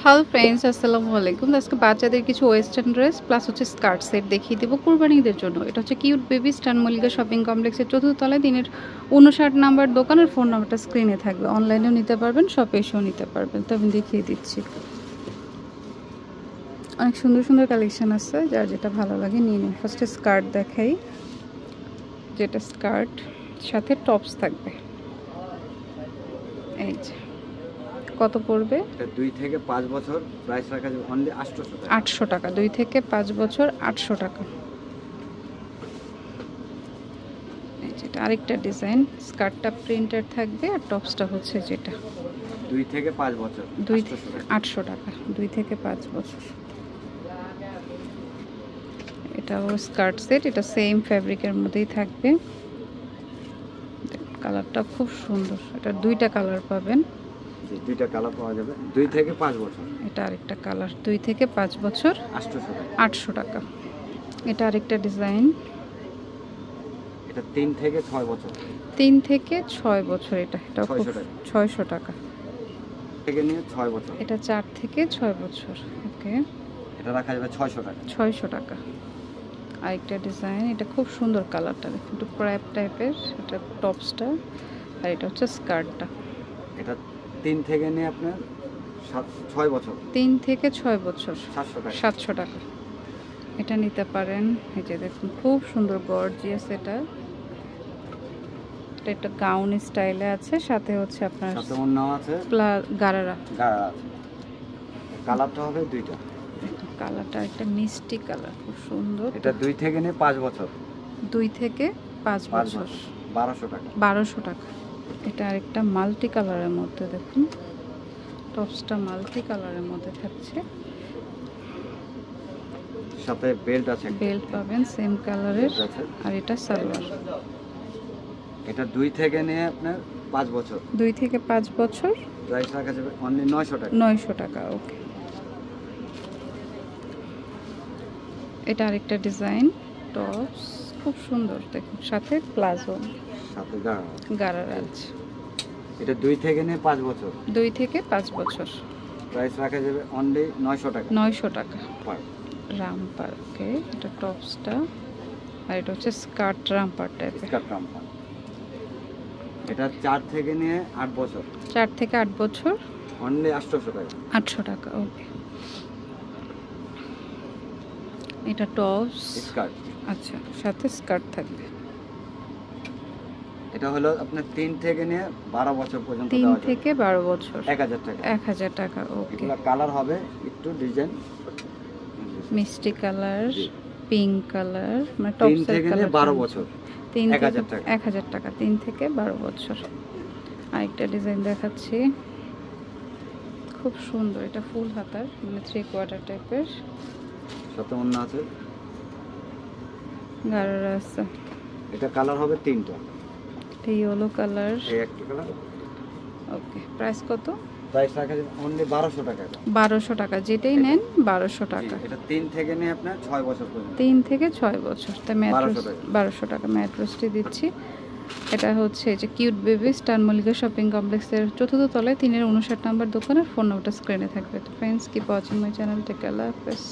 Hello friends, আসসালামু আলাইকুম। আজকে বাচ্চাদের কিছু ওয়েস্টার্ন ড্রেস প্লাস হচ্ছে স্কার্ট সেট দেখিয়ে দেবো কুরবানিদের জন্য। এটা হচ্ছে কিউট বেবি স্টান মল্লিকা শপিং কমপ্লেক্সের চতুর্থ তলায় দিনের 59 নাম্বার দোকানের ফোন নাম্বারটা স্ক্রিনে থাকবে। অনলাইনেও নিতে পারবেন, শপে এসেও নিতে পারবেন। তো আমি দেখিয়ে দিচ্ছি, অনেক সুন্দর সুন্দর কালেকশন আছে, যার যেটা ভালো লাগে নিয়ে নিন। ফার্স্টে স্কার্ট দেখাই, যেটা স্কার্ট সাথে টপস থাকবে। এই যে কত পড়বে? 2 থেকে 5 বছর, প্রাইস রাখা যাবে অনলি 800 টাকা। 800 টাকা। 2 থেকে 5 বছর 800 টাকা। যেটা আরেকটা ডিজাইন, স্কার্টটা প্রিন্টেড থাকবে আর টপসটা হচ্ছে যেটা 2 থেকে 5 বছর 800 টাকা। 2 থেকে 5 বছর। এটাও স্কার্ট সেট, এটা সেম ফ্যাব্রিকের মধ্যেই থাকবে। কালারটা খুব সুন্দর, এটা দুইটা কালার পাবেন। দুইটা কালার পাওয়া যাবে। 2 থেকে 5 বছর। এটা আরেকটা কালার, 2 থেকে 5 বছর 800 টাকা। এটা আরেকটা ডিজাইন, এটা 3 থেকে 6 বছর। 3 থেকে 6 বছর। এটা 600 টাকা থেকে নিয়ে 6 বছর। এটা 4 থেকে 6 বছর। ওকে, এটা রাখা যাবে 600 টাকা। 600 টাকা। আরেকটা ডিজাইন, এটা খুব সুন্দর কালারটা, দেখুন একটু ক্র্যাপ টাইপের। এটা টপসটা আর এটা হচ্ছে স্কার্টটা। এটা 3 থেকে নিয়ে আপনার 6 বছর। 3 থেকে 6 বছর 700 টাকা। 700 টাকা। এটা নিতে পারেন। এই যে দেখুন খুব সুন্দর গর্জিয়াস। এটা একটা গাউন স্টাইলে আছে, সাথে হচ্ছে আপনার সাথে ওড়নাও আছে, গারারা আছে। কালারটা হবে দুইটা। কালারটা একটা মিষ্টি কালার, খুব সুন্দর। এটা 2 থেকে নিয়ে 5 বছর। 2 থেকে 5 বছর 1200 টাকা। 1200 টাকা। এটা আরেকটা মাল্টি কালারের মধ্যে, দেখুন টপসটা মাল্টি কালারের মধ্যে থাকছে, সাথে বেল্ট আছে, বেল্ট পাবেন সেম কালারের। আর এটা সালোয়ার। এটা 2 থেকে নিয়ে আপনার 5 বছর। 2 থেকে 5 বছর প্রাইস রাখা যাবে অনলি 900 টাকা। 900 টাকা। ওকে, এটা আরেকটা ডিজাইন, টপস খুব সুন্দর, দেখুন সাথে প্লাজো, সাথে গারারা আছে। এটা 2 থেকে নিয়ে 5 বছর। 2 থেকে 5 বছর। প্রাইস রাখা যাবে অনলি 900 টাকা। 900 টাকা। রামপার। ওকে, এটা টপসটা আর এটা হচ্ছে স্কার্ট রামপার টাইপের। Skirt romper. এটা 4 থেকে নিয়ে 8 বছর। 4 থেকে 8 বছর অনলি 800 টাকা। 800 টাকা। ওকে, এটা টপস স্কার্ট, আচ্ছা, সাথে স্কার্ট থাকবে। এটা হলো আপনার 3 থেকে নিয়ে 12 বছর পর্যন্ত। 3 থেকে 12 বছর 1000 টাকা। 1000 টাকা। ওকে, এগুলা কালার হবে একটু ডিজাইন, মিষ্টি কালার, পিঙ্ক কালার, মানে 3 টপসের থেকে নিয়ে কালার। 12 বছর 1000 টাকা। 1000 টাকা। 3 থেকে 12 বছর। আরেকটা ডিজাইন দেখাচ্ছি, খুব সুন্দর। এটা ফুল হাতার, মানে 3/4 টাইপের, সাথে ওড়না আছে, গারারা আছে। এটা কালার হবে 3টা। এটা ইয়েলো কালার। এই একটা কালার। ওকে, প্রাইস কত? প্রাইস রাখা যাবে অনলি 1200 টাকা। 1200 টাকা, যেটাই নেন 1200 টাকা। এটা 3 থেকে নিয়ে আপনার 6 বছর পর্যন্ত। 3 থেকে 6 বছর। তাই ম্যাট্রেস 1200 টাকা ম্যাট্রেসটি দিচ্ছি। এটা হচ্ছে যে কিউট বেবি স্টান মল্লিকা শপিং কমপ্লেক্সের চতুর্থ তলায় 3-59 নাম্বার দোকানের ফোন নাম্বারটা স্ক্রিনে থাকবে। তো friends, keep watching my channel. Take care, আল্লাহ হাফেজ।